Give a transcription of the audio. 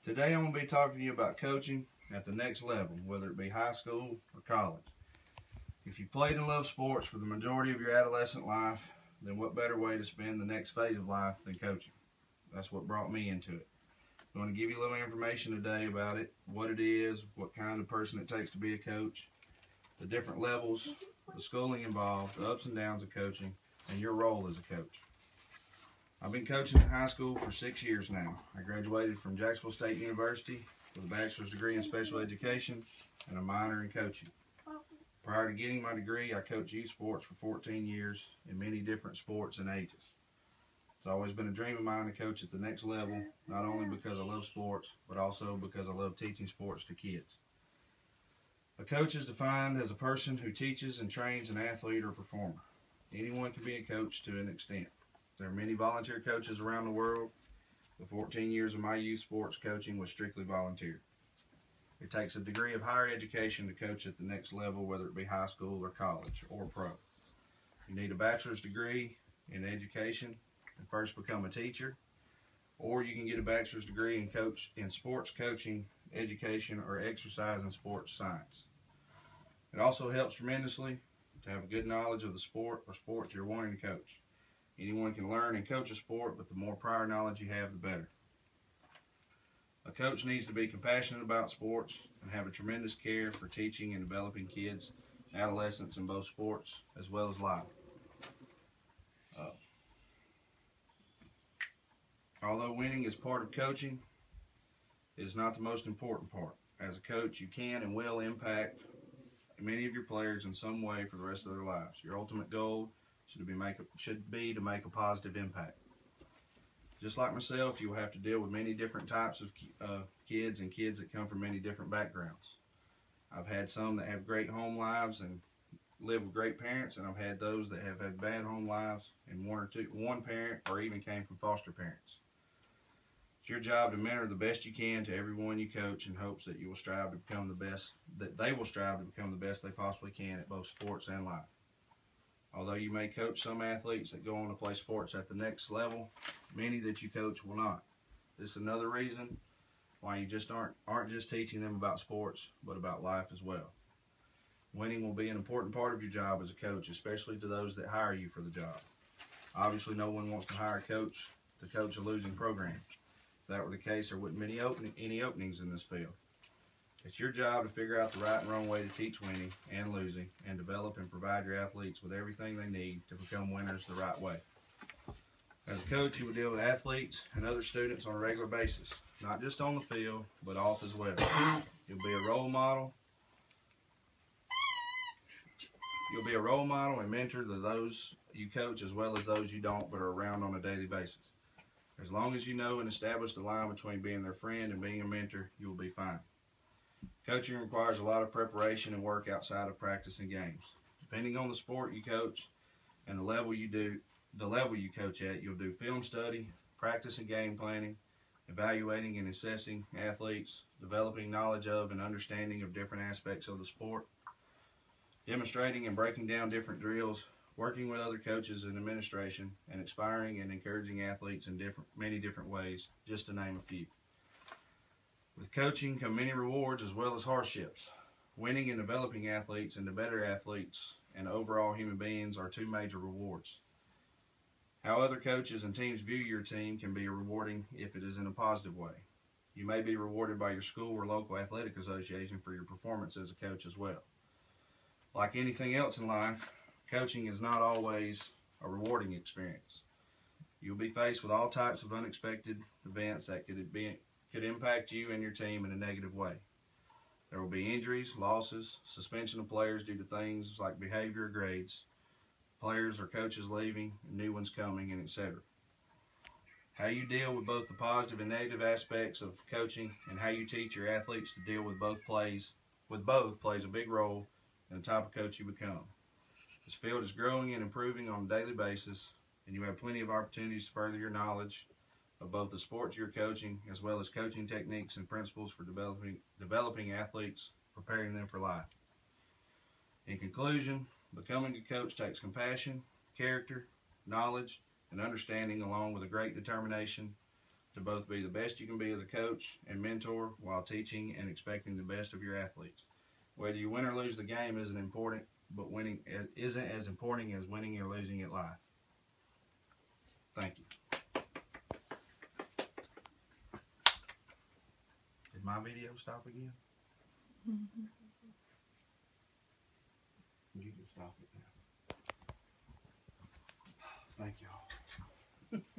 Today I'm going to be talking to you about coaching at the next level, whether it be high school or college. If you played and loved sports for the majority of your adolescent life, then what better way to spend the next phase of life than coaching? That's what brought me into it. I'm going to give you a little information today about it, what it is, what kind of person it takes to be a coach, the different levels, the schooling involved, the ups and downs of coaching, and your role as a coach. I've been coaching in high school for 6 years now. I graduated from Jacksonville State University with a bachelor's degree in special education and a minor in coaching. Prior to getting my degree, I coached youth sports for 14 years in many different sports and ages. It's always been a dream of mine to coach at the next level, not only because I love sports, but also because I love teaching sports to kids. A coach is defined as a person who teaches and trains an athlete or performer. Anyone can be a coach to an extent. There are many volunteer coaches around the world. The 14 years of my youth sports coaching was strictly volunteer. It takes a degree of higher education to coach at the next level, whether it be high school or college or pro. You need a bachelor's degree in education and first become a teacher, or you can get a bachelor's degree in sports coaching, education, or exercise and sports science. It also helps tremendously to have a good knowledge of the sport or sports you're wanting to coach. Anyone can learn and coach a sport, but the more prior knowledge you have, the better. A coach needs to be compassionate about sports and have a tremendous care for teaching and developing kids and adolescents in both sports as well as life. Although winning is part of coaching, it is not the most important part. As a coach, you can and will impact many of your players in some way for the rest of their lives. Your ultimate goal should be to make a positive impact. Just like myself, you will have to deal with many different types of kids and kids that come from many different backgrounds. I've had some that have great home lives and live with great parents, and I've had those that have had bad home lives and one parent or even came from foster parents. It's your job to mentor the best you can to everyone you coach in hopes that you will strive to become the best, that they will strive to become the best they possibly can at both sports and life. Although you may coach some athletes that go on to play sports at the next level, many that you coach will not. This is another reason why you just aren't just teaching them about sports, but about life as well. Winning will be an important part of your job as a coach, especially to those that hire you for the job. Obviously, no one wants to hire a coach to coach a losing program. If that were the case, there wouldn't be any openings in this field. It's your job to figure out the right and wrong way to teach winning and losing and develop and provide your athletes with everything they need to become winners the right way. As a coach, you will deal with athletes and other students on a regular basis, not just on the field, but off as well. You'll be a role model. You'll be a role model and mentor to those you coach as well as those you don't but are around on a daily basis. As long as you know and establish the line between being their friend and being a mentor, you will be fine. Coaching requires a lot of preparation and work outside of practice and games. Depending on the sport you coach and the level you coach at, you'll do film study, practice and game planning, evaluating and assessing athletes, developing knowledge of and understanding of different aspects of the sport, demonstrating and breaking down different drills, working with other coaches and administration, and inspiring and encouraging athletes in many different ways, just to name a few. With coaching come many rewards as well as hardships. Winning and developing athletes into better athletes and overall human beings are two major rewards. How other coaches and teams view your team can be rewarding if it is in a positive way. You may be rewarded by your school or local athletic association for your performance as a coach as well. Like anything else in life, coaching is not always a rewarding experience. You'll be faced with all types of unexpected events that could impact you and your team in a negative way. There will be injuries, losses, suspension of players due to things like behavior or grades, players or coaches leaving, and new ones coming, and etc. How you deal with both the positive and negative aspects of coaching and how you teach your athletes to deal with both plays a big role in the type of coach you become. This field is growing and improving on a daily basis, and you have plenty of opportunities to further your knowledge of both the sports you're coaching as well as coaching techniques and principles for developing athletes, preparing them for life. In conclusion, becoming a coach takes compassion, character, knowledge, and understanding along with a great determination, to both be the best you can be as a coach and mentor while teaching and expecting the best of your athletes. Whether you win or lose the game isn't important, but winning isn't as important as winning or losing at life. Thank you. Did my video stop again? Mm-hmm. You can stop it now. Thank y'all.